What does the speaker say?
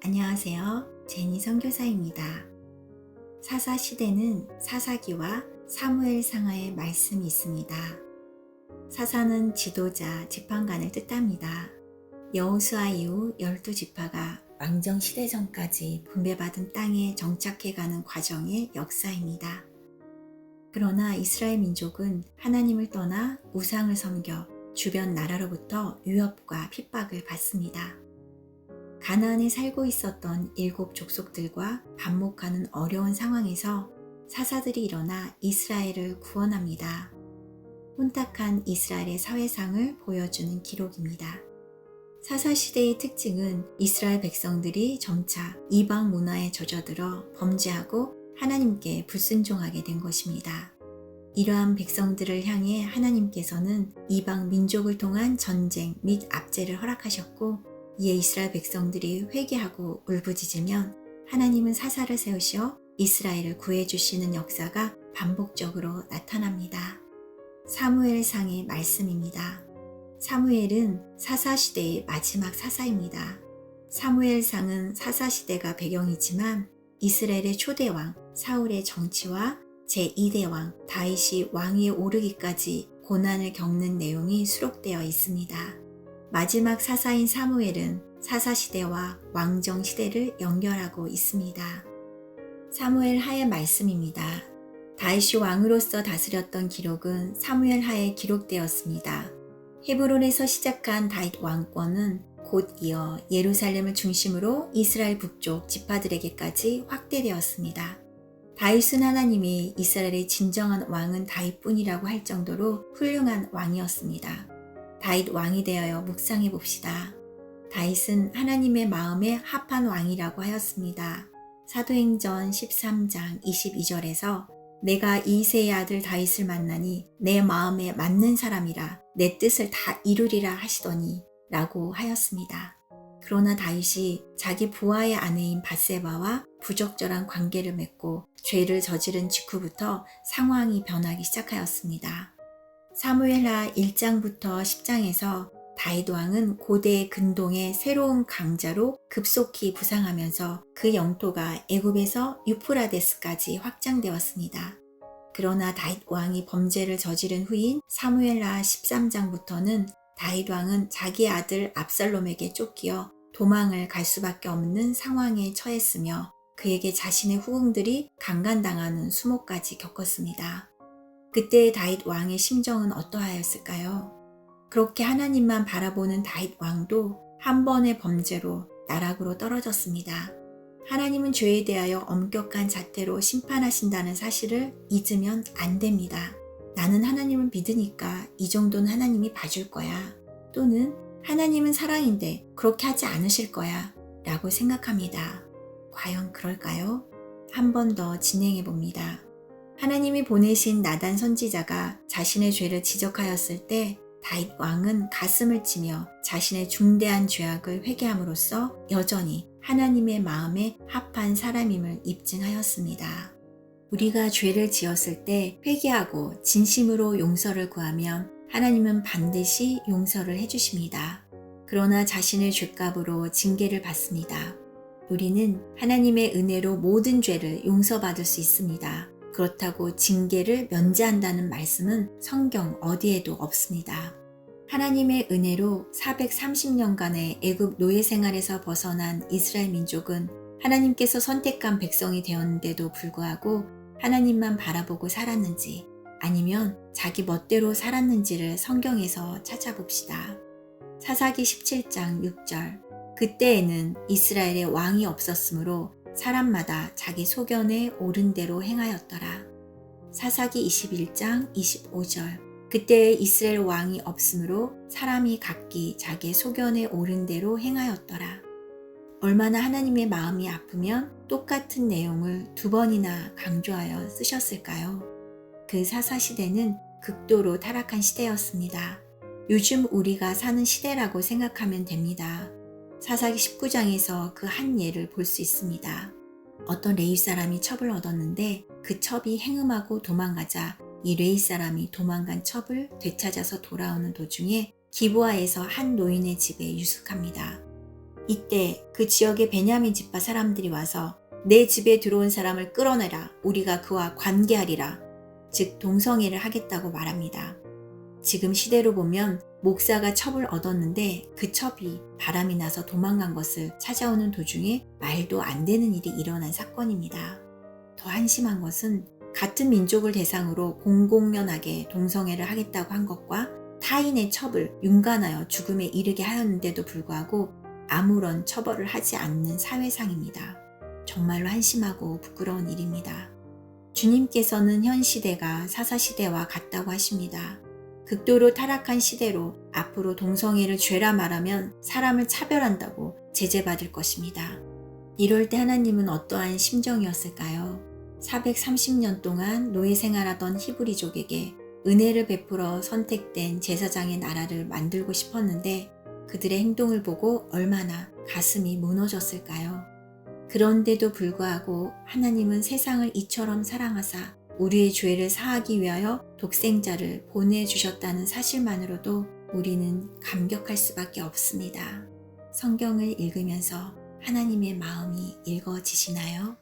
안녕하세요. 제니 선교사입니다. 사사시대는 사사기와 사무엘상하의 말씀이 있습니다. 사사는 지도자, 지판관을 뜻합니다. 여호수아 이후 12지파가 왕정시대 전까지 분배받은 땅에 정착해가는 과정의 역사입니다. 그러나 이스라엘 민족은 하나님을 떠나 우상을 섬겨 주변 나라로부터 위협과 핍박을 받습니다. 가나안에 살고 있었던 7 족속들과 반목하는 어려운 상황에서 사사들이 일어나 이스라엘을 구원합니다. 혼탁한 이스라엘의 사회상을 보여주는 기록입니다. 사사시대의 특징은 이스라엘 백성들이 점차 이방 문화에 젖어들어 범죄하고 하나님께 불순종하게 된 것입니다. 이러한 백성들을 향해 하나님께서는 이방 민족을 통한 전쟁 및 압제를 허락하셨고, 이에 이스라엘 백성들이 회개하고 울부짖으면 하나님은 사사를 세우시어 이스라엘을 구해주시는 역사가 반복적으로 나타납니다. 사무엘상의 말씀입니다. 사무엘은 사사시대의 마지막 사사입니다. 사무엘상은 사사시대가 배경이지만 이스라엘의 초대왕 사울의 정치와 제2대 왕 다윗이 왕위에 오르기까지 고난을 겪는 내용이 수록되어 있습니다. 마지막 사사인 사무엘은 사사시대와 왕정시대를 연결하고 있습니다. 사무엘 하의 말씀입니다. 다윗이 왕으로서 다스렸던 기록은 사무엘 하에 기록되었습니다. 헤브론에서 시작한 다윗 왕권은 곧 이어 예루살렘을 중심으로 이스라엘 북쪽 지파들에게까지 확대되었습니다. 다윗은 하나님이 이스라엘의 진정한 왕은 다윗뿐이라고 할 정도로 훌륭한 왕이었습니다. 다윗 왕이 되어 묵상해 봅시다. 다윗은 하나님의 마음에 합한 왕이라고 하였습니다. 사도행전 13장 22절에서 내가 이새의 아들 다윗을 만나니 내 마음에 맞는 사람이라 내 뜻을 다 이루리라 하시더니 라고 하였습니다. 그러나 다윗이 자기 부하의 아내인 밧세바와 부적절한 관계를 맺고 죄를 저지른 직후부터 상황이 변하기 시작하였습니다. 사무엘하 1장부터 10장에서 다윗 왕은 고대 근동의 새로운 강자로 급속히 부상하면서 그 영토가 애굽에서 유프라데스까지 확장되었습니다. 그러나 다윗 왕이 범죄를 저지른 후인 사무엘하 13장부터는 다윗 왕은 자기 아들 압살롬에게 쫓기어 도망을 갈 수밖에 없는 상황에 처했으며 그에게 자신의 후궁들이 강간당하는 수모까지 겪었습니다. 그때의 다윗 왕의 심정은 어떠하였을까요? 그렇게 하나님만 바라보는 다윗 왕도 한 번의 범죄로 나락으로 떨어졌습니다. 하나님은 죄에 대하여 엄격한 잣대로 심판하신다는 사실을 잊으면 안 됩니다. 나는 하나님을 믿으니까 이 정도는 하나님이 봐줄 거야. 또는 하나님은 사랑인데 그렇게 하지 않으실 거야 라고 생각합니다. 과연 그럴까요? 한 번 더 진행해 봅니다. 하나님이 보내신 나단 선지자가 자신의 죄를 지적하였을 때 다윗 왕은 가슴을 치며 자신의 중대한 죄악을 회개함으로써 여전히 하나님의 마음에 합한 사람임을 입증하였습니다. 우리가 죄를 지었을 때 회개하고 진심으로 용서를 구하면 하나님은 반드시 용서를 해주십니다. 그러나 자신의 죄값으로 징계를 받습니다. 우리는 하나님의 은혜로 모든 죄를 용서받을 수 있습니다. 그렇다고 징계를 면제한다는 말씀은 성경 어디에도 없습니다. 하나님의 은혜로 430년간의 애굽 노예 생활에서 벗어난 이스라엘 민족은 하나님께서 선택한 백성이 되었는데도 불구하고 하나님만 바라보고 살았는지 아니면 자기 멋대로 살았는지를 성경에서 찾아봅시다. 사사기 17장 6절 그때에는 이스라엘에 왕이 없었으므로 사람마다 자기 소견에 옳은 대로 행하였더라. 사사기 21장 25절 그때에 이스라엘 왕이 없으므로 사람이 각기 자기 소견에 옳은 대로 행하였더라. 얼마나 하나님의 마음이 아프면 똑같은 내용을 2번이나 강조하여 쓰셨을까요? 그 사사시대는 극도로 타락한 시대였습니다. 요즘 우리가 사는 시대라고 생각하면 됩니다. 사사기 19장에서 그 한 예를 볼 수 있습니다. 어떤 레위 사람이 첩을 얻었는데 그 첩이 행음하고 도망가자 이 레위 사람이 도망간 첩을 되찾아서 돌아오는 도중에 기브아에서 한 노인의 집에 유숙합니다. 이때 그 지역의 베냐민 지파 사람들이 와서 내 집에 들어온 사람을 끌어내라. 우리가 그와 관계하리라. 즉 동성애를 하겠다고 말합니다. 지금 시대로 보면 목사가 첩을 얻었는데 그 첩이 바람이 나서 도망간 것을 찾아오는 도중에 말도 안 되는 일이 일어난 사건입니다. 더 한심한 것은 같은 민족을 대상으로 공공연하게 동성애를 하겠다고 한 것과 타인의 첩을 윤관하여 죽음에 이르게 하였는데도 불구하고 아무런 처벌을 하지 않는 사회상입니다. 정말로 한심하고 부끄러운 일입니다. 주님께서는 현 시대가 사사시대와 같다고 하십니다. 극도로 타락한 시대로 앞으로 동성애를 죄라 말하면 사람을 차별한다고 제재받을 것입니다. 이럴 때 하나님은 어떠한 심정이었을까요? 430년 동안 노예 생활하던 히브리족에게 은혜를 베풀어 선택된 제사장의 나라를 만들고 싶었는데 그들의 행동을 보고 얼마나 가슴이 무너졌을까요? 그런데도 불구하고 하나님은 세상을 이처럼 사랑하사 우리의 죄를 사하기 위하여 독생자를 보내주셨다는 사실만으로도 우리는 감격할 수밖에 없습니다. 성경을 읽으면서 하나님의 마음이 읽어지시나요?